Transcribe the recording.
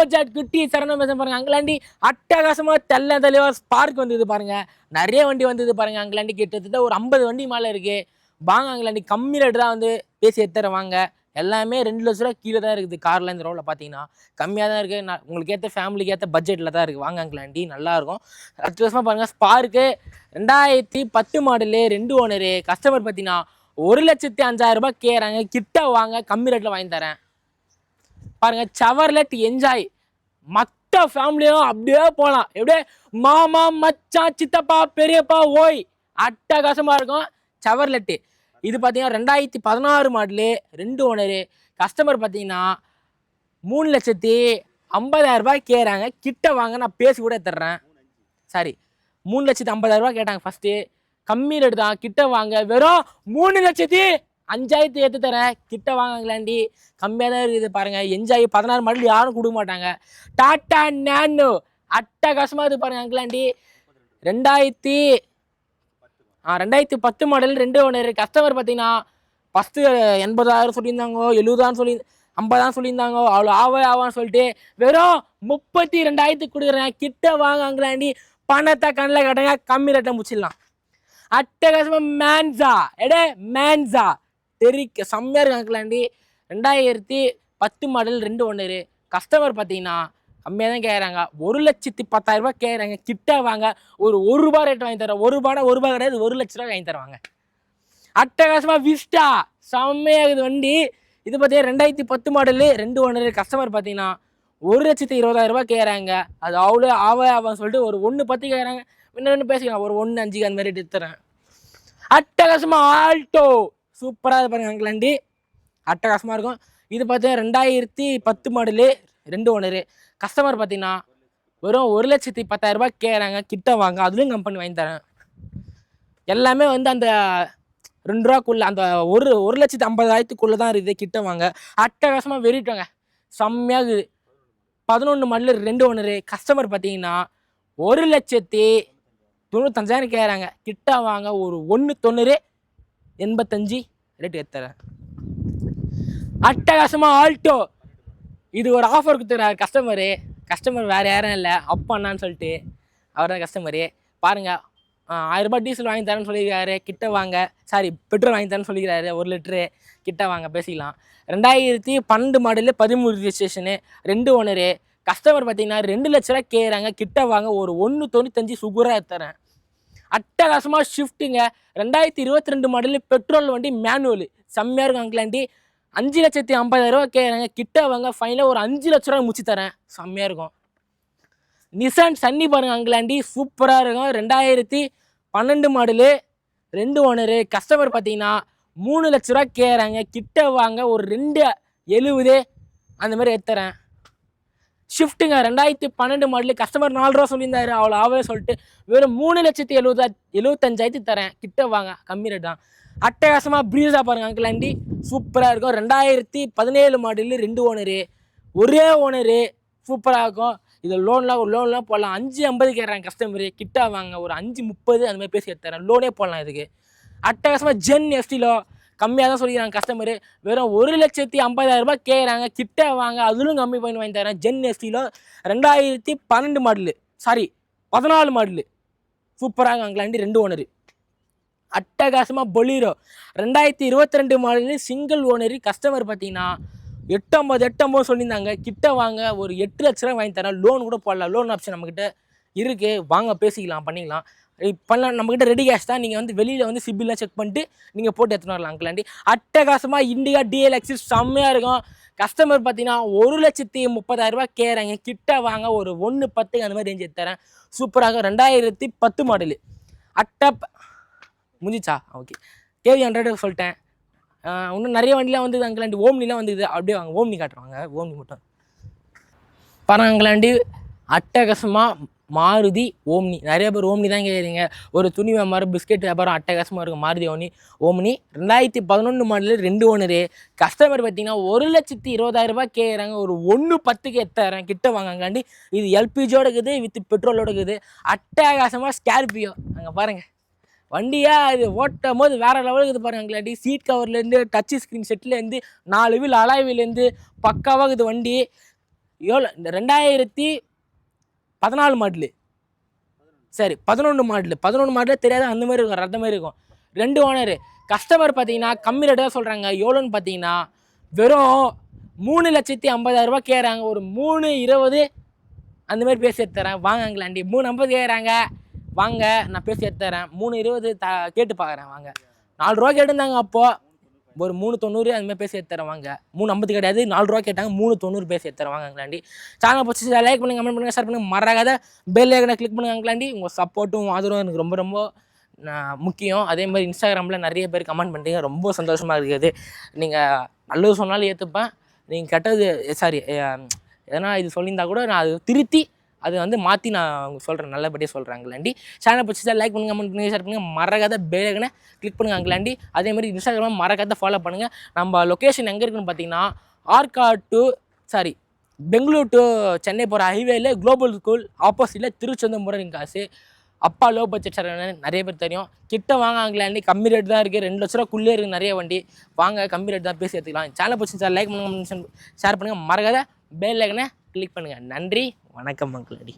Budget குட்டி சரணம் பேச பாருங்க. அங்கலாண்டி அட்டகாசமாக தெளிவாக ஸ்பார்க் வந்தது பாருங்க. நிறைய வண்டி வந்தது பாருங்க. அங்கலாண்டி கிட்டத்தட்ட ஒரு 50 வண்டி மேலே இருக்கு. வாங்க அங்கலாண்டி கம்மி ரேட்டு தான் வந்து பேசி எடுத்துறேன் வாங்க. எல்லாமே 2 லட்ச ரூபா கீழே தான் இருக்குது. காரில் இந்த ரோவில் பார்த்தீங்கன்னா கம்மியாக தான் இருக்குது. உங்களுக்கு ஏற்ற ஃபேமிலிக்கு ஏற்ற பட்ஜெட்டில் தான் இருக்குது. வாங்க அங்கலாண்டி நல்லாயிருக்கும். அடுத்த வருஷமாக பாருங்கள் ஸ்பார்க்கு 2010 மாடலு 2 ஓனரு. கஸ்டமர் பார்த்தீங்கன்னா 1,05,000 ரூபாய் கேட்குறாங்க. கிட்ட வாங்க கம்மி ரேட்டில் வாங்கி தரேன் பாருங்க. செவர்லெட் என்ஜாய் மற்ற ஃபேமிலியும் அப்படியே போகலாம். எப்படியே மாமா மச்சான் சித்தப்பா பெரியப்பா ஓய் அட்டகாசமாக இருக்கும். செவர்லெட்டு இது பார்த்தீங்கன்னா 2016 மாடலு 2 ஓனரு. கஸ்டமர் பார்த்தீங்கன்னா 3,50,000 ரூபாய் கேட்குறாங்க. கிட்ட வாங்க நான் பேசி கூட தர்றேன். சாரி 3,50,000 ரூபாய் கேட்டாங்க ஃபஸ்ட்டு. கம்மி ரேட்டு தான். கிட்ட வாங்க வெறும் 3,05,000 ஏற்று தரேன். கிட்ட வாங்கலாண்டி கம்மியாக தான் இருக்குது பாருங்கள். என்ஜாய் 16 மாடல் யாரும் கொடுக்க மாட்டாங்க. டாட்டா நேனோ அட்டகாசமாக இது பாருங்கள் அங்கலாண்டி 2010 மாடல் 2 ஓனர். கஸ்டமர் பார்த்தீங்கன்னா ஃபஸ்ட்டு 80,000 சொல்லியிருந்தாங்க, 70,000 சொல்லி 50,000 சொல்லியிருந்தாங்க. அவ்வளோ ஆவான்னு சொல்லிட்டு வெறும் 32,000 கொடுக்குறேன். கிட்ட வாங்க அங்கலாண்டி பணத்தை கண்ணில் கட்டுங்க. கம்மி ரேட்டில் முடிச்சிடலாம். அட்டகாசமாக மேன்சா தெரிக்க செம்மையாக இருக்கு அங்கலாண்டி 2010 மாடல் 2 ஓனர். கஸ்டமர் பார்த்தீங்கன்னா கம்மியாக தான் கேட்குறாங்க. 1,10,000 ரூபாய் கேட்குறாங்க. கிட்ட வாங்க ஒரு ரூபா ரேட் வாங்கி தரேன். 1 ரூபா கிடையாது, 1 லட்ச ரூபா வாங்கி தருவாங்க. அட்டகாசமாக விஸ்டா செம்மையாகுது வண்டி. இது பார்த்தீங்கன்னா 2010 மாடலு 2 ஓனர். கஸ்டமர் பார்த்தீங்கன்னா 1,20,000 ரூபாய் கேட்குறாங்க. அது அவ்வளோ ஆவான்னு சொல்லிட்டு ஒரு 1,10 கேட்குறாங்க. இன்னொன்று பேசிக்கலாம், ஒரு 1,05 அந்த மாதிரி எடுத்துறேன். அட்டகாசமாக ஆல்டோ சூப்பராக இது பாருங்க அங்கலாண்டி அட்டகாசமாக இருக்கும். இது பார்த்தீங்கன்னா 2010 மாடலு 2 ஓனர். கஸ்டமர் பார்த்தீங்கன்னா வெறும் 1,10,000 ரூபாய் கேட்குறாங்க. கிட்ட வாங்க அதுலேயும் கம்பெனி வாங்கி தரேன். எல்லாமே வந்து அந்த 2 ரூபாக்குள்ளே அந்த 1,50,000 தான் இருக்குது. கிட்ட வாங்க அட்டகாசமாக வெறிட்டோங்க செம்மையாக இருக்குது. 11 மாடலு 2 ஓனர். கஸ்டமர் பார்த்தீங்கன்னா 1,95,000 கேட்குறாங்க. கிட்ட வாங்க ஒரு 1,90,85 ரேட்டு ஏற்றுறேன். அட்டகாசமாக ஆல்டோ இது ஒரு ஆஃபர் கொடுத்துறாரு கஸ்டமர் வேறு யாரும் இல்லை, அப்பான்னு சொல்லிட்டு அவர் தான் கஸ்டமரு. பாருங்கள் 1000 ரூபாய் டீசல் வாங்கி தரேன்னு சொல்லியிருக்காரு. கிட்ட வாங்க சாரி பெட்ரோல் வாங்கி தரேன்னு சொல்லிக்கிறாரு 1 லிட்ரு. கிட்ட வாங்க பேசிக்கலாம். 2012 மாடலு 13 ரிஜிஸ்ட்ரேஷனு 2 ஓனரு. கஸ்டமர் பார்த்தீங்கன்னா 2 லட்ச ரூபா கேட்குறாங்க. கிட்ட வாங்க ஒரு 1,95 சுகராக தரேன். அட்டகாசமாக ஷிஃப்ட்டுங்க 2022 மாடலு பெட்ரோல் வண்டி மேனுவலு செம்மையாக இருக்கும் அங்கலாண்டி 5,50,000 ரூபா கேட்குறாங்க. கிட்ட வாங்க ஃபைனலாக ஒரு 5 லட்ச ரூபா முடிச்சு தரேன். செம்மையாக இருக்கும். நிசான் சன்னி பாருங்க அங்கலாண்டி சூப்பராக இருக்கும். 2012 மாடலு 2 ஓனரு. கஸ்டமர் பார்த்தீங்கன்னா 3 லட்ச ரூபா கேட்குறாங்க. கிட்ட வாங்க ஒரு 2,70 அந்த மாதிரி எடுத்துறேன். ஷிஃப்ட்டுங்க 2012 மாடலு கஸ்டமர் 4 ரூபா சொல்லியிருந்தாரு. அவ்வளோ ஆவே சொல்லிட்டு வெறும் 3,75,000 தரேன். கிட்ட வாங்க கம்மி ரேட் தான். அட்டகாசமாக ப்ரீஸாக பாருங்கள் அங்கலாண்டி சூப்பராக இருக்கும். 2017 மாடலு 2 ஓனரு. ஒரே ஓனரு சூப்பராக இருக்கும். இது லோன்லாம் போடலாம். 5,50 கேட்குறாங்க கஸ்டமரு. கிட்ட வாங்க ஒரு 5,30 அந்த மாதிரி பேசி எடுத்துறேன். லோனே போடலாம் இதுக்கு. அட்டகாசமாக ஜென் எஸ்டிலோ கம்மியாக தான் சொல்லிக்கிறாங்க கஸ்டமரு. வெறும் 1,50,000 ரூபாய் கேட்குறாங்க. கிட்ட வாங்க அதுலும் கம்மி பண்ணி வாங்கி தரேன். Zen Estilo 2012 model sorry 14 model சூப்பராக அங்கலாண்டி 2 ஓனரு. அட்டகாசமாக Bolero 2022 model single owner. Customer பார்த்தீங்கன்னா 8,50 சொல்லியிருந்தாங்க. கிட்ட வாங்க ஒரு 8 லட்ச ரூபா வாங்கி தரேன். லோன் கூட போடலாம். லோன் ஆப்ஷன் நம்மக்கிட்ட இருக்குது. வாங்க பேசிக்கலாம் பண்ணிக்கலாம். இப்போல்லாம் நம்மக்கிட்ட ரெடி கேஷ் தான். நீங்கள் வந்து வெளியில் வந்து சிபில்லாம் செக் பண்ணிட்டு நீங்கள் போட்டு எடுத்துன்னு வரலாம் அங்கலாண்டி. அட்டகாசமாக இண்டிகா டிஎல்எக்ஸி செம்மையாக இருக்கும். கஸ்டமர் பார்த்தீங்கன்னா 1,30,000 ரூபா கேட்குறாங்க. கிட்ட வாங்க ஒரு 1,10 அந்த மாதிரி ரேஞ்ச் எடுத்துறேன். சூப்பராக 2010 மாடலு முடிஞ்சிச்சா ஓகே. கேவி 100 சொல்லிட்டேன். இன்னும் நிறைய வண்டிலாம் வந்தது அங்கலாண்டி. ஓம்னிலாம் வந்தது. அப்படியே வாங்க ஓம்னி காட்டுறாங்க. ஓம்னி மட்டும் பாருங்க அங்கலாண்டி அட்டகாசமாக மாருதி ஓம்னி. நிறைய பேர் ஓம்னி தான் கேட்குறீங்க. ஒரு துணி வியாபாரம் பிஸ்கெட் வியாபாரம் அட்டகாசமாக இருக்கும் Maruti omni 2011 model 2 owner. Customer பார்த்தீங்கன்னா 1,20,000 ரூபாய் கேட்குறாங்க. ஒரு 1,10 எடுத்துறேன். கிட்ட வாங்க அங்கலாண்டி. இது எல்பிஜியோட இருக்குது வித் பெட்ரோலோட இருக்குது. அட்டகாசமாக ஸ்கார்பியோ அங்கே பாருங்கள் வண்டியா இது ஓட்டும் போது வேறு லெவலுக்கு இது பாருங்க அங்கலாண்டி. சீட் கவர்லேருந்து டச் ஸ்க்ரீன் செட்லேருந்து 4 வீல் அலாய் வீலேருந்து பக்காவாக இது வண்டி. எவ்வளோ 2014 மாடலு, சரி 11 மாடலு தெரியாது, அந்த மாதிரி இருக்கும், ரத்த மாதிரி இருக்கும். 2 ஓனரு. கஸ்டமர் பார்த்தீங்கன்னா கம்மி ரேட்டாக சொல்கிறாங்க. எவ்வளோன்னு பார்த்தீங்கன்னா வெறும் 3,50,000 கேட்குறாங்க. ஒரு 3,20 அந்த மாதிரி பேசி எடுத்து தரேன் வாங்க அங்கிளாண்டி. 3,50 கேட்குறாங்க வாங்க, நான் பேசி எடுத்து தரேன். 3,20 கேட்டு பார்க்குறேன் வாங்க. 4 ரூபா கேட்டுருந்தாங்க அப்போது, ஒரு 3,90 அதுமாதிரி பேசி எடுத்து தரேன் வாங்க. 3,50 கிடையாது, 4 ரூபா கேட்டாங்க, 3,90 பேசி எடுத்து தரேன் வாங்க அங்கிளாண்டி. சேனல் பிடிச்சி லைக் பண்ணுங்கள், கமெண்ட் பண்ணுங்கள், ஷேர் பண்ணுங்கள், மறக்காத பெல் ஐக்கனை கிளிக் பண்ணுங்கள் அங்கிளாண்டி. உங்கள் சப்போர்ட்டும் ஆதரவும் எனக்கு ரொம்ப ரொம்ப முக்கியம். அதே மாதிரி இன்ஸ்டாகிராமில் நிறைய பேர் கமெண்ட் பண்ணுறீங்க, ரொம்ப சந்தோஷமாக இருக்குது. நீங்கள் நல்லது சொன்னாலும் ஏற்றுப்பேன், நீங்கள் கெட்டது சாரி எதனா இது சொல்லியிருந்தா கூட நான் அது திருத்தி அது வந்து மாற்றி நான் சொல்கிறேன், நல்லபடியாக சொல்கிறேன் அங்கிளாண்டி. சேனல் பிடிச்சா லைக் பண்ணுங்கள், கமெண்ட் பண்ணுங்கள், ஷேர் பண்ணுங்கள், மறக்காத பெல் ஐக்கனை கிளிக் பண்ணுங்கள் அங்கிளாண்டி. அதே மாதிரி இன்ஸ்டாகிராம் மறக்காத ஃபாலோ பண்ணுங்கள். நம்ம லொக்கேஷன் எங்கே இருக்குன்னு பார்த்தீங்கன்னா பெங்களூர் டு சென்னை போகிற ஹைவேல குளோபல் ஸ்கூல் ஆப்போசிட்டில் திருச்செந்தூரம் காசு. அப்பா லோ பட்ஜெட் சார் நிறைய பேர் தெரியும். கிட்ட வாங்க அங்கிளாண்டி, கம்மி ரேட் தான் இருக்குது, 2 லட்ச ரூபாக்குள்ளே இருக்குது நிறைய வண்டி. வாங்க, கம்மி ரேட் தான் பேசி எடுத்துக்கலாம். சேனல் பிடிச்சி லைக் பண்ணுங்கள், ஷேர் பண்ணுங்கள், மறக்காத பெல் ஐக்கனை கிளிக் பண்ணுங்கள். நன்றி, வணக்கம் அங்கிளாண்டி.